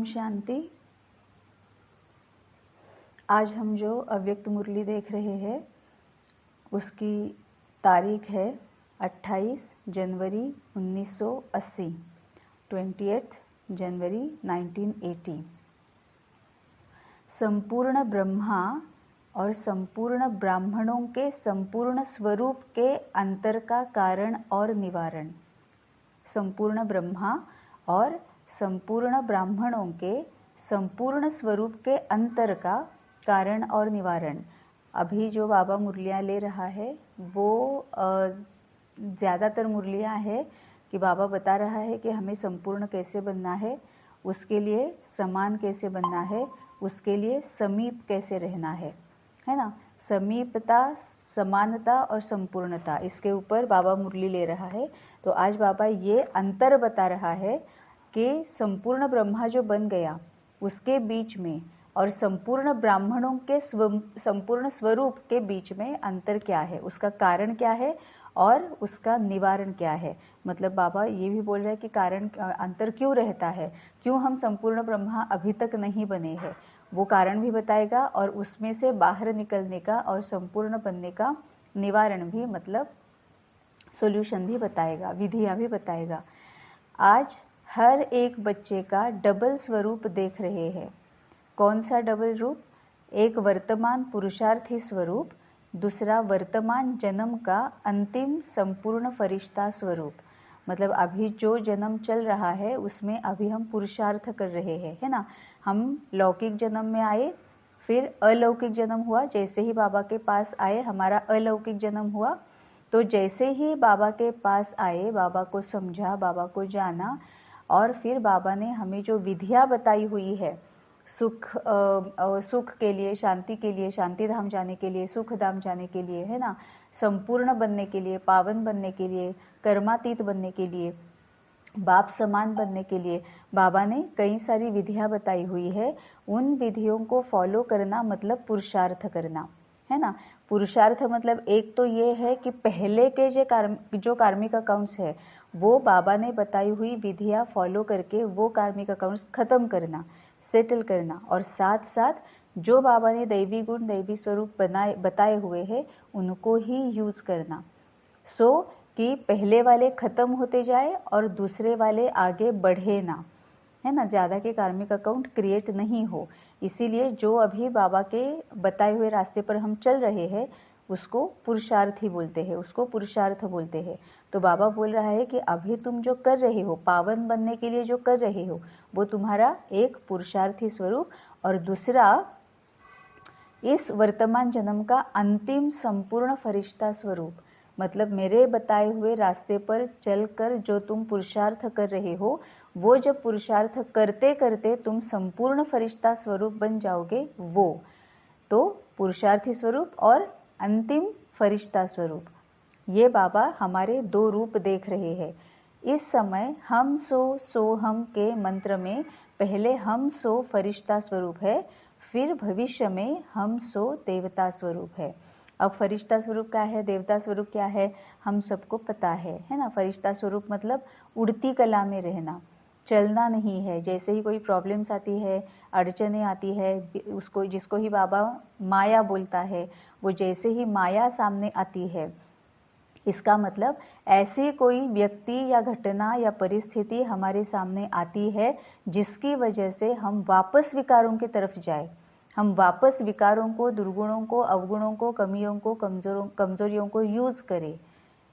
ओम शांति। आज हम जो अव्यक्त मुरली देख रहे हैं उसकी तारीख है 28 जनवरी 1980, 28 जनवरी 1980। संपूर्ण ब्रह्मा और संपूर्ण ब्राह्मणों के संपूर्ण स्वरूप के अंतर का कारण और निवारण। संपूर्ण ब्रह्मा और संपूर्ण ब्राह्मणों के संपूर्ण स्वरूप के अंतर का कारण और निवारण। अभी जो बाबा मुरलियाँ ले रहा है वो ज़्यादातर मुरलियाँ है कि बाबा बता रहा है कि हमें संपूर्ण कैसे बनना है, उसके लिए समान कैसे बनना है, उसके लिए समीप कैसे रहना है ना। समीपता, समानता और संपूर्णता, इसके ऊपर बाबा मुरली ले रहा है। तो आज बाबा ये अंतर बता रहा है कि संपूर्ण ब्रह्मा जो बन गया उसके बीच में और संपूर्ण ब्राह्मणों के संपूर्ण स्वरूप के बीच में अंतर क्या है, उसका कारण क्या है और उसका निवारण क्या है। मतलब बाबा ये भी बोल रहे हैं कि कारण अंतर क्यों रहता है, क्यों हम संपूर्ण ब्रह्मा अभी तक नहीं बने हैं, वो कारण भी बताएगा और उसमें से बाहर निकलने का और संपूर्ण बनने का निवारण भी, मतलब सॉल्यूशन भी बताएगा, विधियाँ भी बताएगा। आज हर एक बच्चे का डबल स्वरूप देख रहे हैं। कौन सा डबल रूप? एक वर्तमान पुरुषार्थी स्वरूप, दूसरा वर्तमान जन्म का अंतिम संपूर्ण फरिश्ता स्वरूप। मतलब अभी जो जन्म चल रहा है उसमें अभी हम पुरुषार्थ कर रहे हैं, है ना। हम लौकिक जन्म में आए, फिर अलौकिक जन्म हुआ। जैसे ही बाबा के पास आए हमारा अलौकिक जन्म हुआ। तो जैसे ही बाबा के पास आए, बाबा को समझा, बाबा को जाना, और फिर बाबा ने हमें जो विधियाँ बताई हुई है सुख के लिए, शांति के लिए, शांति धाम जाने के लिए, सुख धाम जाने के लिए, है ना, संपूर्ण बनने के लिए, पावन बनने के लिए, कर्मातीत बनने के लिए, बाप समान बनने के लिए बाबा ने कई सारी विधियाँ बताई हुई है। उन विधियों को फॉलो करना मतलब पुरुषार्थ करना, है ना। पुरुषार्थ मतलब एक तो ये है कि पहले के जो कार्मिक अकाउंट्स है वो बाबा ने बताई हुई विधियाँ फॉलो करके वो कार्मिक अकाउंट्स खत्म करना, सेटल करना, और साथ साथ जो बाबा ने दैवी गुण, दैवी स्वरूप बताए हुए हैं उनको ही यूज करना, सो कि पहले वाले खत्म होते जाए और दूसरे वाले आगे बढ़े ना, है ना, ज़्यादा के कार्मिक अकाउंट क्रिएट नहीं हो। इसीलिए जो अभी बाबा के बताए हुए रास्ते पर हम चल रहे हैं उसको पुरुषार्थ ही बोलते हैं, उसको पुरुषार्थ बोलते हैं। तो बाबा बोल रहा है कि अभी तुम जो कर रहे हो, पावन बनने के लिए जो कर रहे हो, वो तुम्हारा एक पुरुषार्थी स्वरूप, और दूसरा इस वर्तमान जन्म का अंतिम संपूर्ण फरिश्ता स्वरूप। मतलब मेरे बताए हुए रास्ते पर चलकर जो तुम पुरुषार्थ कर रहे हो, वो जब पुरुषार्थ करते करते तुम संपूर्ण फरिश्ता स्वरूप बन जाओगे, वो तो पुरुषार्थी स्वरूप और अंतिम फरिश्ता स्वरूप, ये बाबा हमारे दो रूप देख रहे हैं। इस समय हम सो हम के मंत्र में पहले हम सो फरिश्ता स्वरूप है, फिर भविष्य में हम सो देवता स्वरूप है। अब फरिश्ता स्वरूप क्या है, देवता स्वरूप क्या है, हम सबको पता है ना। फरिश्ता स्वरूप मतलब उड़ती कला में रहना, चलना नहीं है। जैसे ही कोई प्रॉब्लम्स आती है, अड़चने आती है, उसको जिसको ही बाबा माया बोलता है, वो जैसे ही माया सामने आती है, इसका मतलब ऐसी कोई व्यक्ति या घटना या परिस्थिति हमारे सामने आती है जिसकी वजह से हम वापस विकारों की तरफ जाए, हम वापस विकारों को, दुर्गुणों को, अवगुणों को, कमियों को, कमजोरियों को यूज करें,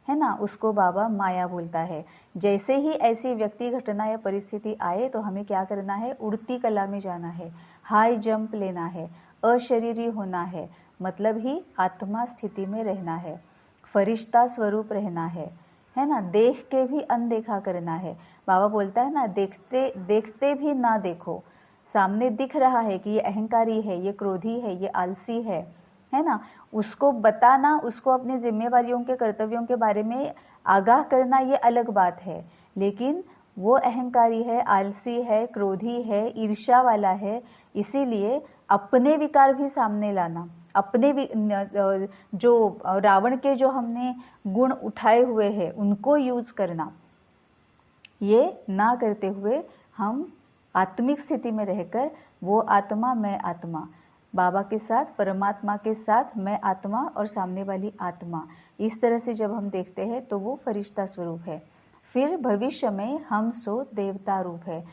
है ना, उसको बाबा माया बोलता है। जैसे ही ऐसी व्यक्ति, घटना या परिस्थिति आए तो हमें क्या करना है, उड़ती कला में जाना है, हाई जंप लेना है, अशरीरी होना है, मतलब ही आत्मा स्थिति में रहना है, फरिश्ता स्वरूप रहना है ना। देख के भी अनदेखा करना है। बाबा बोलता है ना, देखते देखते भी ना देखो। सामने दिख रहा है कि ये अहंकारी है, ये क्रोधी है, ये आलसी है ना, उसको बताना, उसको अपनी जिम्मेवारियों के, कर्तव्यों के बारे में आगाह करना, ये अलग बात है। लेकिन वो अहंकारी है, आलसी है, क्रोधी है, ईर्ष्या वाला है, इसीलिए अपने विकार भी सामने लाना, अपने जो रावण के जो हमने गुण उठाए हुए हैं उनको यूज करना, ये ना करते हुए हम आत्मिक स्थिति में रहकर वो आत्मा मैं आत्मा, बाबा के साथ, परमात्मा के साथ मैं आत्मा और सामने वाली आत्मा, इस तरह से जब हम देखते हैं तो वो फरिश्ता स्वरूप है। फिर भविष्य में हम सो देवता रूप है।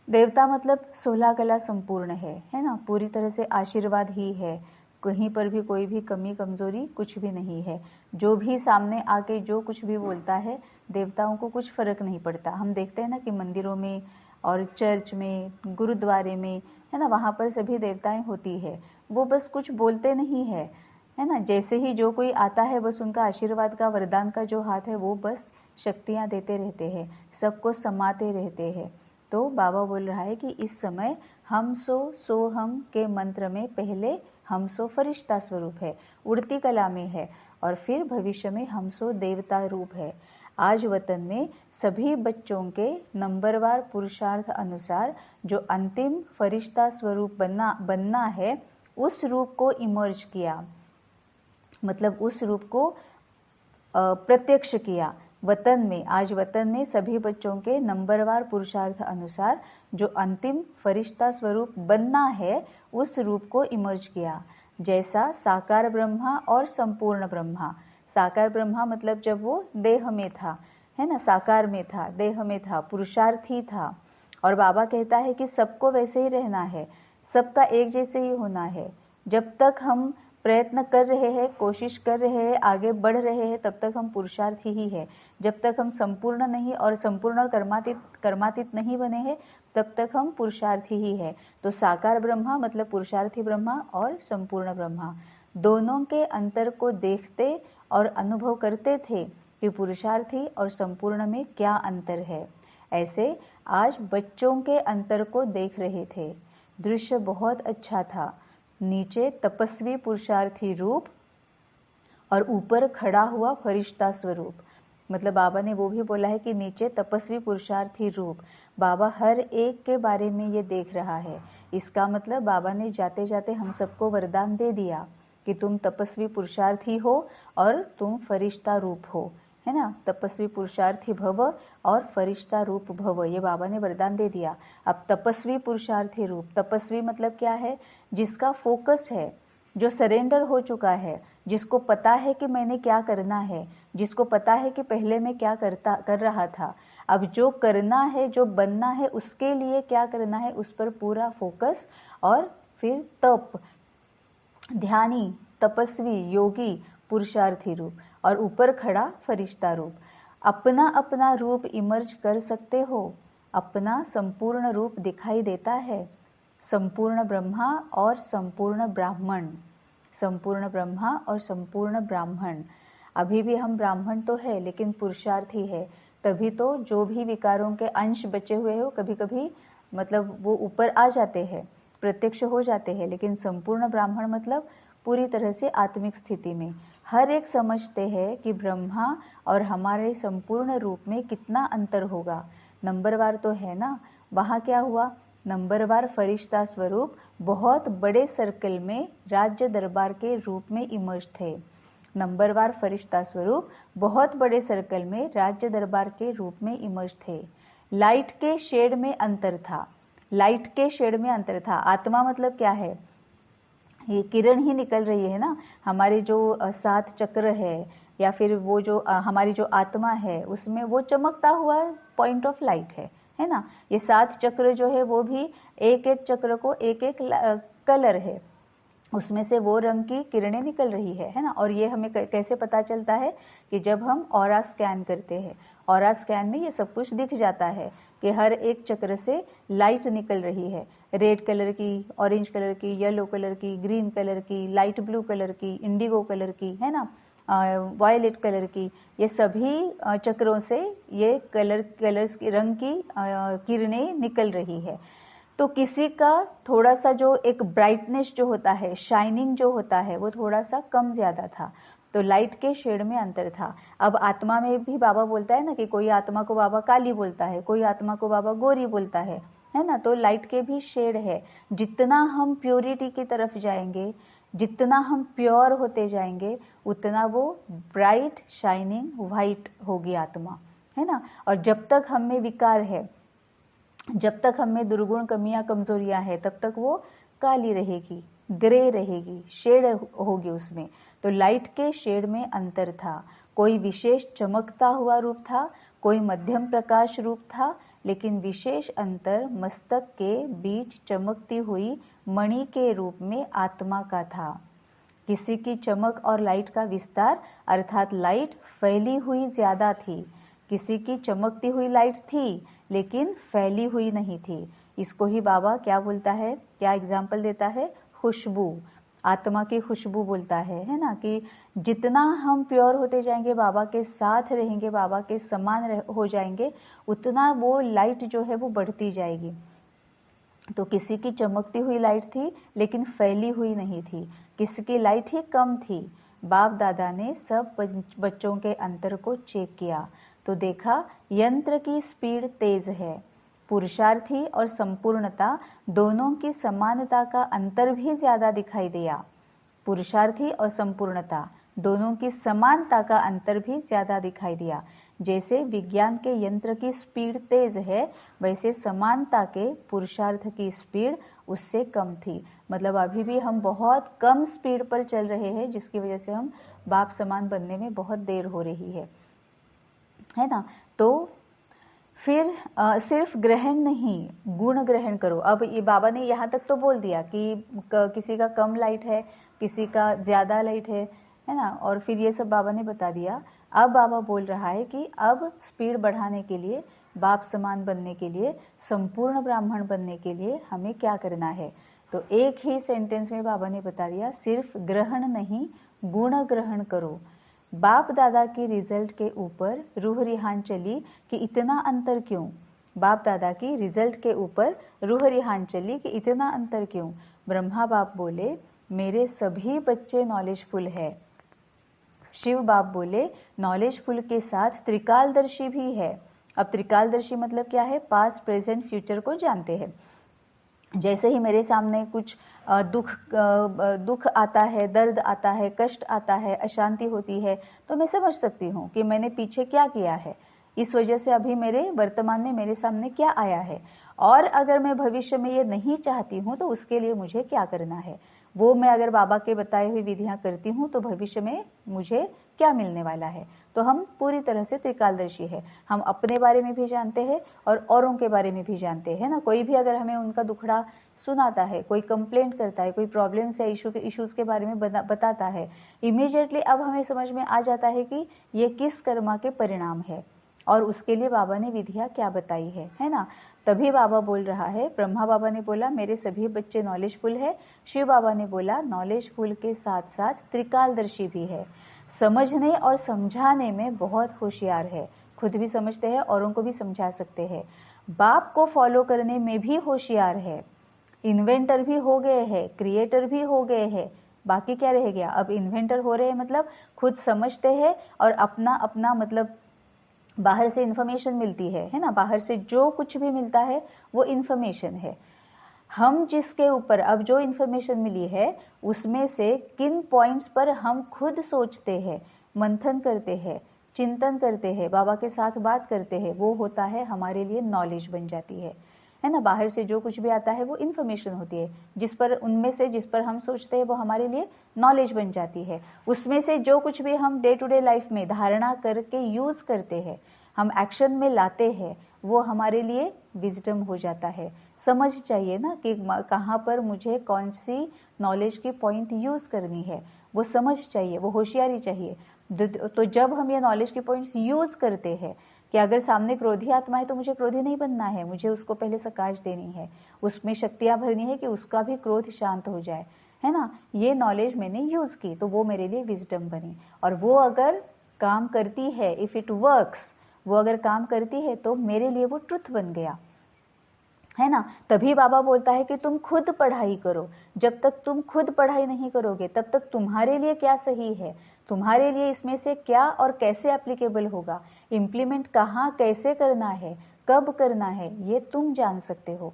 देवता मतलब 16 कला संपूर्ण है ना, पूरी तरह से आशीर्वाद ही है, कहीं पर भी कोई भी कमी कमजोरी कुछ भी नहीं है। जो भी सामने आके जो कुछ भी बोलता है, देवताओं को कुछ फर्क नहीं पड़ता। हम देखते हैं ना कि मंदिरों में और चर्च में, गुरुद्वारे में, है ना, वहाँ पर सभी देवताएं होती है। वो बस कुछ बोलते नहीं है ना, जैसे ही जो कोई आता है बस उनका आशीर्वाद का, वरदान का जो हाथ है वो बस शक्तियाँ देते रहते हैं, सबको समाते रहते हैं। तो बाबा बोल रहा है कि इस समय हम सो हम के मंत्र में पहले हम सो फरिश्ता स्वरूप है, उड़ती कला में है, और फिर भविष्य में हम सो देवता रूप है। आज वतन में सभी बच्चों के नंबरवार पुरुषार्थ अनुसार जो अंतिम फरिश्ता स्वरूप बनना है, उस रूप को इमर्ज किया, मतलब उस रूप को प्रत्यक्ष किया वतन में। आज वतन में सभी बच्चों के नंबरवार पुरुषार्थ अनुसार जो अंतिम फरिश्ता स्वरूप बनना है, उस रूप को इमर्ज किया। जैसा साकार ब्रह्मा और संपूर्ण ब्रह्मा। साकार ब्रह्मा मतलब जब वो देह में था, है ना, साकार में था, देह में था, पुरुषार्थी था। और बाबा कहता है कि सबको वैसे ही रहना है, सबका एक जैसे ही होना है। जब तक हम प्रयत्न कर रहे हैं, कोशिश कर रहे हैं, आगे बढ़ रहे हैं, तब तक हम पुरुषार्थी ही है। जब तक हम संपूर्ण नहीं और संपूर्ण और कर्मातीत नहीं बने हैं, तब तक हम पुरुषार्थी ही है। तो साकार ब्रह्मा मतलब पुरुषार्थी ब्रह्मा और संपूर्ण ब्रह्मा, दोनों के अंतर को देखते और अनुभव करते थे कि पुरुषार्थी और संपूर्ण में क्या अंतर है। ऐसे आज बच्चों के अंतर को देख रहे थे। दृश्य बहुत अच्छा था। नीचे तपस्वी पुरुषार्थी रूप और ऊपर खड़ा हुआ फरिश्ता स्वरूप। मतलब बाबा ने वो भी बोला है कि नीचे तपस्वी पुरुषार्थी रूप। बाबा हर एक के बारे में ये देख रहा है। इसका मतलब बाबा ने जाते जाते हम सबको वरदान दे दिया कि तुम तपस्वी पुरुषार्थी हो और तुम फरिश्ता रूप हो, है ना। तपस्वी पुरुषार्थी भव और फरिश्ता रूप भव, ये बाबा ने वरदान दे दिया। अब तपस्वी पुरुषार्थी रूप, तपस्वी मतलब क्या है? जिसका फोकस है, जो सरेंडर हो चुका है, जिसको पता है कि मैंने क्या करना है, जिसको पता है कि पहले मैं क्या कर रहा था, अब जो करना है, जो बनना है, उसके लिए क्या करना है, उस पर पूरा फोकस। और फिर तप, ध्यानी, तपस्वी, योगी, पुरुषार्थी रूप, और ऊपर खड़ा फरिश्ता रूप। अपना अपना रूप इमर्ज कर सकते हो, अपना संपूर्ण रूप दिखाई देता है। संपूर्ण ब्रह्मा और संपूर्ण ब्राह्मण, संपूर्ण ब्रह्मा और संपूर्ण ब्राह्मण। अभी भी हम ब्राह्मण तो है लेकिन पुरुषार्थी है, तभी तो जो भी विकारों के अंश बचे हुए हो कभी कभी मतलब वो ऊपर आ जाते हैं, प्रत्यक्ष हो जाते हैं। लेकिन संपूर्ण ब्राह्मण मतलब पूरी तरह से आत्मिक स्थिति में। हर एक समझते हैं कि ब्रह्मा और हमारे संपूर्ण रूप में कितना अंतर होगा। नंबरवार तो है ना, वहाँ क्या हुआ, नंबरवार फरिश्ता स्वरूप बहुत बड़े सर्कल में राज्य दरबार के रूप में इमर्ज थे। नंबरवार फरिश्ता स्वरूप बहुत बड़े सर्कल में राज्य दरबार के रूप में इमर्ज थे। लाइट के शेड में अंतर था, लाइट के शेड में अंतर था। आत्मा मतलब क्या है? ये किरण ही निकल रही है ना, हमारे जो 7 चक्र है, या फिर वो जो हमारी जो आत्मा है, उसमें वो चमकता हुआ पॉइंट ऑफ लाइट है ना। ये 7 चक्र जो है वो भी एक एक चक्र को एक एक कलर है, उसमें से वो रंग की किरणें निकल रही है ना। और ये हमें कैसे पता चलता है कि जब हम ऑरा स्कैन करते हैं, ऑरा स्कैन में ये सब कुछ दिख जाता है कि हर एक चक्र से लाइट निकल रही है, रेड कलर की, ऑरेंज कलर की, येलो कलर की, ग्रीन कलर की, लाइट ब्लू कलर की, इंडिगो कलर की, है ना, वायलेट कलर की। ये सभी चक्रों से ये कलर्स की, रंग की किरणें निकल रही है। तो किसी का थोड़ा सा जो एक ब्राइटनेस जो होता है, शाइनिंग जो होता है, वो थोड़ा सा कम ज़्यादा था, तो लाइट के शेड में अंतर था। अब आत्मा में भी बाबा बोलता है ना कि कोई आत्मा को बाबा काली बोलता है, कोई आत्मा को बाबा गोरी बोलता है ना। तो लाइट के भी शेड है। जितना हम प्योरिटी की तरफ जाएंगे, जितना हम प्योर होते जाएंगे, उतना वो ब्राइट शाइनिंग वाइट होगी आत्मा, है ना। और जब तक हम में विकार है, जब तक हम में दुर्गुण, कमियां, कमजोरियां हैं, तब तक वो काली रहेगी, ग्रे रहेगी, शेड होगी उसमें। तो लाइट के शेड में अंतर था। कोई विशेष चमकता हुआ रूप था, कोई मध्यम प्रकाश रूप था, लेकिन विशेष अंतर मस्तक के बीच चमकती हुई मणि के रूप में आत्मा का था। किसी की चमक और लाइट का विस्तार, अर्थात लाइट फैली हुई ज्यादा थी। किसी की चमकती हुई लाइट थी लेकिन फैली हुई नहीं थी। इसको ही बाबा क्या बोलता है, क्या एग्जाम्पल देता है, खुशबू, आत्मा की खुशबू बोलता है ना, कि जितना हम प्योर होते जाएंगे, बाबा के साथ रहेंगे, बाबा के समान हो जाएंगे, उतना वो लाइट जो है वो बढ़ती जाएगी। तो किसी की चमकती हुई लाइट थी लेकिन फैली हुई नहीं थी, किसी की लाइट ही कम थी। बाप दादा ने सब बच्चों के अंतर को चेक किया तो देखा यंत्र की स्पीड तेज है। पुरुषार्थी और संपूर्णता दोनों की समानता का अंतर भी ज्यादा दिखाई दिया। पुरुषार्थी और संपूर्णता दोनों की समानता का अंतर भी ज्यादा दिखाई दिया। जैसे विज्ञान के यंत्र की स्पीड तेज है, वैसे समानता के पुरुषार्थ की स्पीड उससे कम थी। मतलब अभी भी हम बहुत कम स्पीड पर चल रहे हैं, जिसकी वजह से हम बाप समान बनने में बहुत देर हो रही है ना। तो फिर सिर्फ ग्रहण नहीं, गुण ग्रहण करो। अब ये बाबा ने यहाँ तक तो बोल दिया कि किसी का कम लाइट है, किसी का ज़्यादा लाइट है ना, और फिर ये सब बाबा ने बता दिया। अब बाबा बोल रहा है कि अब स्पीड बढ़ाने के लिए, बाप समान बनने के लिए, संपूर्ण ब्राह्मण बनने के लिए हमें क्या करना है। तो एक ही सेंटेंस में बाबा ने बता दिया, सिर्फ ग्रहण नहीं, गुण ग्रहण करो। बाप दादा की रिजल्ट के ऊपर रूह रिहान चली कि इतना अंतर क्यों। बाप दादा की रिजल्ट के ऊपर रूह रिहान चली कि इतना अंतर क्यों। ब्रह्मा बाप बोले मेरे सभी बच्चे नॉलेजफुल है। शिव बाप बोले नॉलेजफुल के साथ त्रिकालदर्शी भी है। अब त्रिकालदर्शी मतलब क्या है, पास्ट प्रेजेंट फ्यूचर को जानते हैं। जैसे ही मेरे सामने कुछ दुख आता है, दर्द आता है, कष्ट आता है, अशांति होती है, तो मैं समझ सकती हूँ कि मैंने पीछे क्या किया है, इस वजह से अभी मेरे वर्तमान में मेरे सामने क्या आया है, और अगर मैं भविष्य में ये नहीं चाहती हूँ तो उसके लिए मुझे क्या करना है। वो मैं अगर बाबा के बताए हुई विधियां करती हूँ तो भविष्य में मुझे क्या मिलने वाला है। तो हम पूरी तरह से त्रिकालदर्शी है। हम अपने बारे में भी जानते हैं और औरों के बारे में भी जानते हैं ना। कोई भी अगर हमें उनका दुखड़ा सुनाता है, कोई कंप्लेंट करता है, कोई प्रॉब्लम्स या इश्यूज के बारे में बताता है, इमीडिएटली अब हमें समझ में आ जाता है कि ये किस कर्मा के परिणाम है और उसके लिए बाबा ने विधियां क्या बताई है ना। तभी बाबा बोल रहा है, ब्रह्मा बाबा ने बोला मेरे सभी बच्चे नॉलेजफुल है। शिव बाबा ने बोला नॉलेजफुल के साथ साथ त्रिकालदर्शी भी है, समझने और समझाने में बहुत होशियार है, खुद भी समझते हैं, औरों को भी समझा सकते हैं। बाप को फॉलो करने में भी होशियार है, इन्वेंटर भी हो गए हैं, क्रिएटर भी हो गए हैं। बाकी क्या रह गया, अब इन्वेंटर हो रहे हैं, मतलब खुद समझते हैं और अपना अपना मतलब बाहर से इंफॉर्मेशन मिलती है ना। बाहर से जो कुछ भी मिलता है वो इंफॉर्मेशन है। हम जिसके ऊपर अब जो इंफॉर्मेशन मिली है उसमें से किन पॉइंट्स पर हम खुद सोचते हैं, मंथन करते हैं, चिंतन करते हैं, बाबा के साथ बात करते हैं, वो होता है हमारे लिए नॉलेज बन जाती है ना। बाहर से जो कुछ भी आता है वो इन्फॉर्मेशन होती है, जिस पर उनमें से जिस पर हम सोचते हैं वो हमारे लिए नॉलेज बन जाती है। उसमें से जो कुछ भी हम डे टू डे लाइफ में धारणा करके यूज करते हैं, हम एक्शन में लाते हैं, वो हमारे लिए विजडम हो जाता है। समझ चाहिए ना कि कहाँ पर मुझे कौन सी नॉलेज की पॉइंट यूज करनी है, वो समझ चाहिए, वो होशियारी चाहिए। तो जब हम ये नॉलेज की पॉइंट्स यूज करते हैं कि अगर सामने क्रोधी आत्मा है तो मुझे क्रोधी नहीं बनना है, मुझे उसको पहले सकाश देनी है, उसमें शक्तियां भरनी है कि उसका भी क्रोध शांत हो जाए, है ना। ये नॉलेज मैंने यूज की तो वो मेरे लिए विजडम बनी, और वो अगर काम करती है, इफ इट वर्क्स, वो अगर काम करती है तो मेरे लिए वो ट्रुथ बन गया, है ना। तभी बाबा बोलता है कि तुम खुद पढ़ाई करो। जब तक तुम खुद पढ़ाई नहीं करोगे तब तक तुम्हारे लिए क्या सही है, तुम्हारे लिए इसमें से क्या और कैसे एप्लीकेबल होगा, इम्प्लीमेंट कहाँ कैसे करना है, कब करना है, ये तुम जान सकते हो,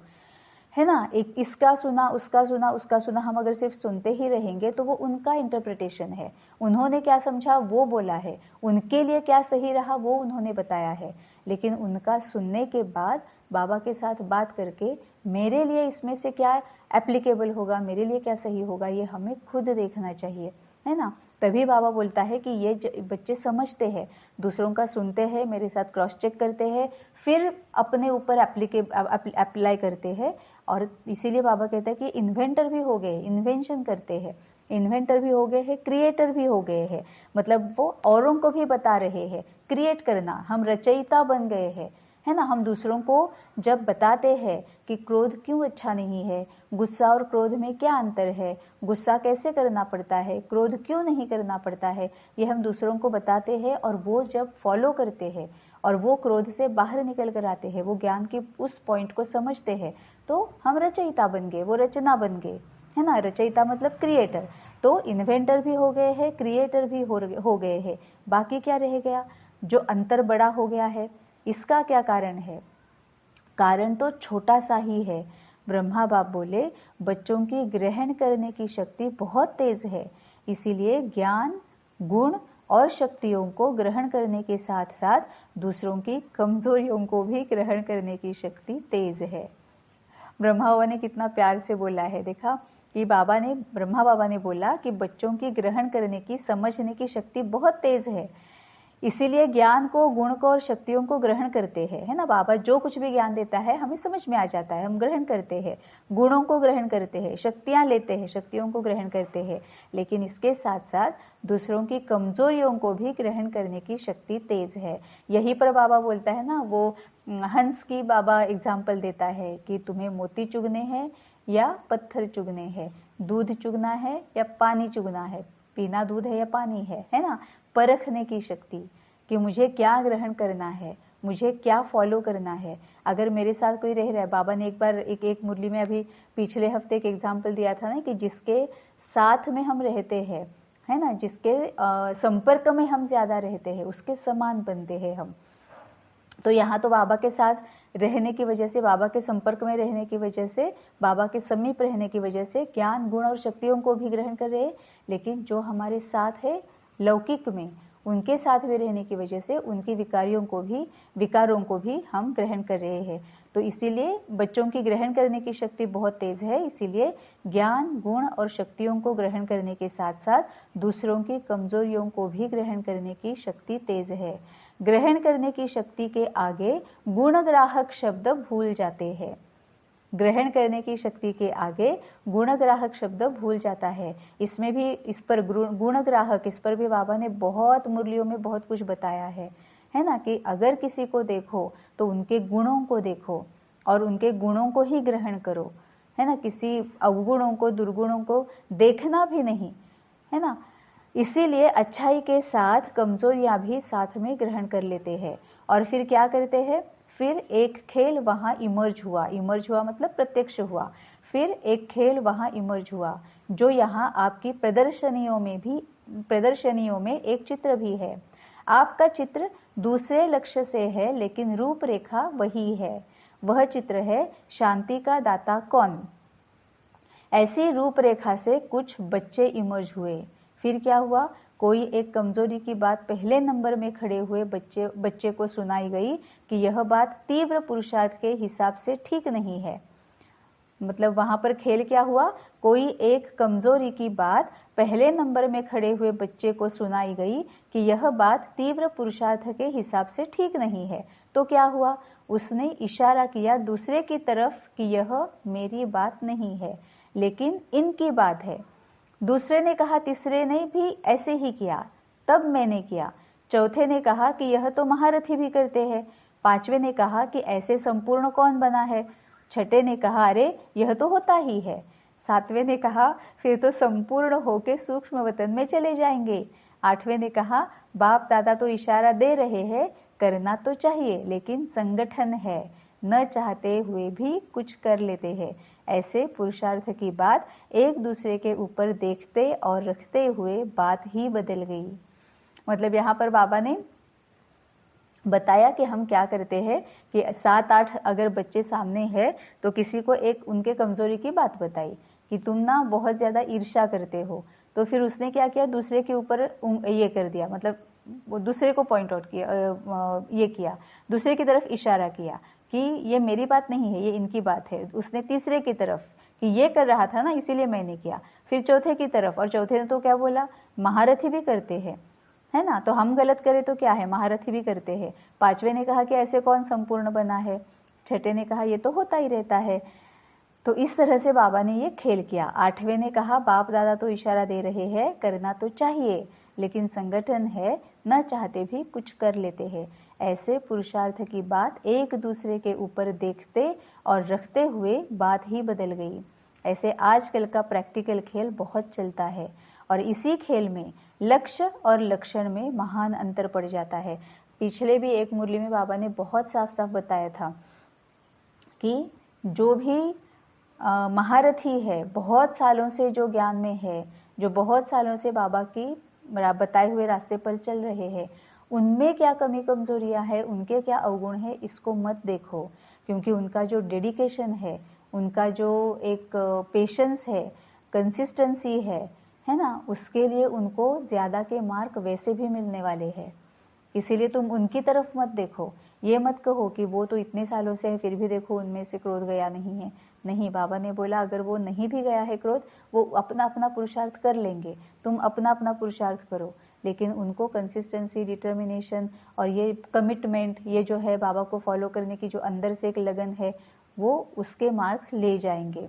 है ना, एक इसका सुना, उसका सुना, उसका सुना, हम अगर सिर्फ सुनते ही रहेंगे तो वो उनका इंटरप्रिटेशन है, उन्होंने क्या समझा वो बोला है, उनके लिए क्या सही रहा वो उन्होंने बताया है। लेकिन उनका सुनने के बाद बाबा के साथ बात करके मेरे लिए इसमें से क्या एप्लीकेबल होगा, मेरे लिए क्या सही होगा, ये हमें खुद देखना चाहिए, है ना। तभी बाबा बोलता है कि ये बच्चे समझते हैं, दूसरों का सुनते हैं, मेरे साथ क्रॉस चेक करते हैं, फिर अपने ऊपर अप्लाई करते हैं। और इसीलिए बाबा कहते हैं कि इन्वेंटर भी हो गए, इन्वेंशन करते हैं, इन्वेंटर भी हो गए हैं, क्रिएटर भी हो गए हैं, मतलब वो औरों को भी बता रहे हैं, क्रिएट करना, हम रचयिता बन गए हैं, है ना। हम दूसरों को जब बताते हैं कि क्रोध क्यों अच्छा नहीं है, गुस्सा और क्रोध में क्या अंतर है, गुस्सा कैसे करना पड़ता है, क्रोध क्यों नहीं करना पड़ता है, ये हम दूसरों को बताते हैं, और वो जब फॉलो करते हैं और वो क्रोध से बाहर निकल कर आते हैं, वो ज्ञान की उस पॉइंट को समझते हैं, तो हम रचयिता बन गए, वो रचना बन गए, है ना। रचयिता मतलब क्रिएटर, तो इन्वेंटर भी हो गए हैं, क्रिएटर भी हो गए हैं। बाकी क्या रह गया, जो अंतर बड़ा हो गया है, इसका क्या कारण है, कारण तो छोटा सा ही है। ब्रह्मा बाप बोले बच्चों की ग्रहण करने की शक्ति बहुत तेज है, इसीलिए ज्ञान, गुण और शक्तियों को ग्रहण करने के साथ साथ दूसरों की कमजोरियों को भी ग्रहण करने की शक्ति तेज है। ब्रह्मा बाबा ने कितना प्यार से बोला है, देखा कि ब्रह्मा बाबा ने बोला कि बच्चों की ग्रहण करने की, समझने की शक्ति बहुत तेज है, इसीलिए ज्ञान को, गुण को और शक्तियों को ग्रहण करते हैं, है ना। बाबा जो कुछ भी ज्ञान देता है हमें समझ में आ जाता है, हम ग्रहण करते हैं, गुणों को ग्रहण करते हैं, शक्तियां लेते हैं, शक्तियों को ग्रहण करते हैं, लेकिन इसके साथ साथ दूसरों की कमजोरियों को भी ग्रहण करने की शक्ति तेज है। यही पर बाबा बोलता है ना, वो हंस की बाबा एग्जाम्पल देता है कि तुम्हें मोती चुगने हैं या पत्थर चुगने हैं, दूध चुगना है या पानी चुगना है, पीना दूध है या पानी है ना। परखने की शक्ति कि मुझे क्या ग्रहण करना है, मुझे क्या फॉलो करना है। अगर मेरे साथ कोई रह रहा है, बाबा ने एक बार एक मुरली में अभी पिछले हफ्ते एक एग्जाम्पल दिया था ना, कि जिसके साथ में हम रहते हैं, है ना, जिसके संपर्क में हम ज्यादा रहते हैं, उसके समान बनते हैं हम। तो यहाँ तो बाबा के साथ रहने की वजह से, बाबा के संपर्क में रहने की वजह से, बाबा के समीप रहने की वजह से ज्ञान, गुण और शक्तियों को भी ग्रहण कर रहे हैं, लेकिन जो हमारे साथ है लौकिक में, उनके साथ भी रहने की वजह से उनकी विकारों को भी हम ग्रहण कर रहे हैं। तो इसीलिए बच्चों की ग्रहण करने की शक्ति बहुत तेज है, इसीलिए ज्ञान, गुण और शक्तियों को ग्रहण करने के साथ साथ दूसरों की कमजोरियों को भी ग्रहण करने की शक्ति तेज है। ग्रहण करने की शक्ति के आगे गुणग्राहक शब्द भूल जाते हैं, ग्रहण करने की शक्ति के आगे गुणग्राहक शब्द भूल जाता है। इसमें भी, इस पर गुणग्राहक, इस पर भी बाबा ने बहुत मुरलियों में बहुत कुछ बताया है ना, कि अगर किसी को देखो तो उनके गुणों को देखो और उनके गुणों को ही ग्रहण करो, है ना। किसी अवगुणों को, दुर्गुणों को देखना भी नहीं, है ना। इसीलिए अच्छाई के साथ कमजोरियां भी साथ में ग्रहण कर लेते हैं। और फिर क्या करते हैं, फिर एक खेल वहां इमर्ज हुआ मतलब प्रत्यक्ष हुआ, फिर एक खेल वहां इमर्ज हुआ, जो यहाँ आपकी प्रदर्शनियों में एक चित्र भी है। आपका चित्र दूसरे लक्ष्य से है, लेकिन रूपरेखा वही है। वह चित्र है शांति का दाता कौन। ऐसी रूपरेखा से कुछ बच्चे इमर्ज हुए। फिर क्या हुआ, कोई एक कमजोरी की बात पहले नंबर में खड़े हुए बच्चे को सुनाई गई कि यह बात तीव्र पुरुषार्थ के हिसाब से ठीक नहीं है। मतलब वहां पर खेल क्या हुआ, कोई एक कमजोरी की बात पहले नंबर में खड़े हुए बच्चे को सुनाई गई कि यह बात तीव्र पुरुषार्थ के हिसाब से ठीक नहीं है। तो क्या हुआ, उसने इशारा किया दूसरे की तरफ कि यह मेरी बात नहीं है, लेकिन इनकी बात है। दूसरे ने कहा, तीसरे ने भी ऐसे ही किया, तब मैंने किया। चौथे ने कहा कि यह तो महारथी भी करते हैं। पांचवे ने कहा कि ऐसे संपूर्ण कौन बना है। छठे ने कहा, अरे यह तो होता ही है। सातवें ने कहा, फिर तो संपूर्ण होके सूक्ष्म वतन में चले जाएंगे। आठवें ने कहा, बाप दादा तो इशारा दे रहे हैं, करना तो चाहिए, लेकिन संगठन है, न चाहते हुए भी कुछ कर लेते हैं। ऐसे पुरुषार्थ की बात एक दूसरे के ऊपर देखते और रखते हुए बात ही बदल गई। मतलब यहाँ पर बाबा ने बताया कि हम क्या करते हैं कि 7-8 अगर बच्चे सामने हैं तो किसी को एक उनके कमज़ोरी की बात बताई कि तुम ना बहुत ज़्यादा ईर्ष्या करते हो, तो फिर उसने क्या किया, दूसरे के ऊपर ये कर दिया, मतलब वो दूसरे को पॉइंट आउट किया, ये किया, दूसरे की तरफ इशारा किया कि ये मेरी बात नहीं है, ये इनकी बात है। उसने तीसरे की तरफ कि ये कर रहा था ना इसीलिए मैंने किया, फिर चौथे की तरफ, और चौथे ने तो क्या बोला, महारथी भी करते हैं, है ना, तो हम गलत करें तो क्या है, महारथी भी करते हैं। पांचवे ने कहा कि ऐसे कौन संपूर्ण बना है, छठे ने कहा ये तो होता ही रहता है। तो इस तरह से बाबा ने ये खेल किया। आठवें ने कहा बाप दादा तो इशारा दे रहे हैं, करना तो चाहिए, लेकिन संगठन है, न चाहते भी कुछ कर लेते हैं। ऐसे पुरुषार्थ की बात एक दूसरे के ऊपर देखते और रखते हुए बात ही बदल गई। ऐसे आजकल का प्रैक्टिकल खेल बहुत चलता है, और इसी खेल में लक्ष्य और लक्षण में महान अंतर पड़ जाता है। पिछले भी एक मुरली में बाबा ने बहुत साफ साफ बताया था कि जो भी महारथी है, बहुत सालों से जो ज्ञान में है, जो बहुत सालों से बाबा की बताए हुए रास्ते पर चल रहे हैं, उनमें क्या कमी कमजोरियां हैं, उनके क्या अवगुण है, इसको मत देखो, क्योंकि उनका जो डेडिकेशन है, उनका जो एक पेशेंस है, कंसिस्टेंसी है ना, उसके लिए उनको ज़्यादा के मार्क वैसे भी मिलने वाले हैं। इसीलिए तुम उनकी तरफ मत देखो, ये मत कहो कि वो तो इतने सालों से है फिर भी देखो उनमें से क्रोध गया नहीं है। नहीं, बाबा ने बोला अगर वो नहीं भी गया है क्रोध, वो अपना अपना पुरुषार्थ कर लेंगे, तुम अपना अपना पुरुषार्थ करो, लेकिन उनको कंसिस्टेंसी, डिटर्मिनेशन और ये कमिटमेंट, ये जो है बाबा को फॉलो करने की जो अंदर से एक लगन है, वो उसके मार्क्स ले जाएंगे।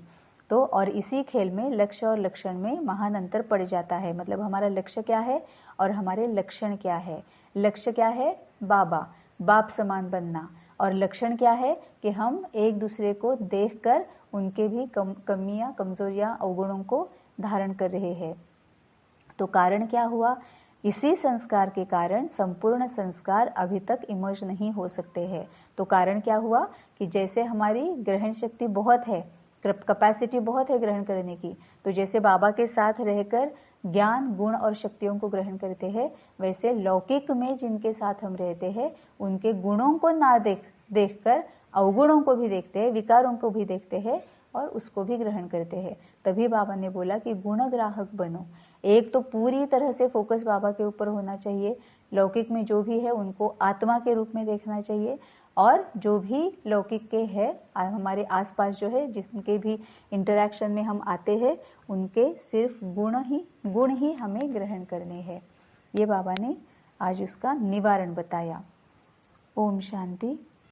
तो और इसी खेल में लक्ष्य और लक्षण में महान अंतर पड़ जाता है। मतलब हमारा लक्ष्य क्या है और हमारे लक्षण क्या है। लक्ष्य क्या है, बाबा, बाप समान बनना, और लक्षण क्या है कि हम एक दूसरे को देखकर उनके भी कमियां, कमजोरियां, अवगुणों को धारण कर रहे हैं। तो कारण क्या हुआ, इसी संस्कार के कारण संपूर्ण संस्कार अभी तक इमर्ज नहीं हो सकते हैं। तो कारण क्या हुआ कि जैसे हमारी ग्रहण शक्ति बहुत है, कैपेसिटी बहुत है ग्रहण करने की, तो जैसे बाबा के साथ रहकर ज्ञान, गुण और शक्तियों को ग्रहण करते हैं, वैसे लौकिक में जिनके साथ हम रहते हैं उनके गुणों को ना देखकर अवगुणों को भी देखते हैं, विकारों को भी देखते हैं और उसको भी ग्रहण करते हैं। तभी बाबा ने बोला कि गुणग्राहक बनो। एक तो पूरी तरह से फोकस बाबा के ऊपर होना चाहिए, लौकिक में जो भी है उनको आत्मा के रूप में देखना चाहिए, और जो भी लौकिक के है हमारे आसपास जो है, जिनके भी इंटरैक्शन में हम आते हैं, उनके सिर्फ गुण ही हमें ग्रहण करने हैं। ये बाबा ने आज उसका निवारण बताया। ओम शांति।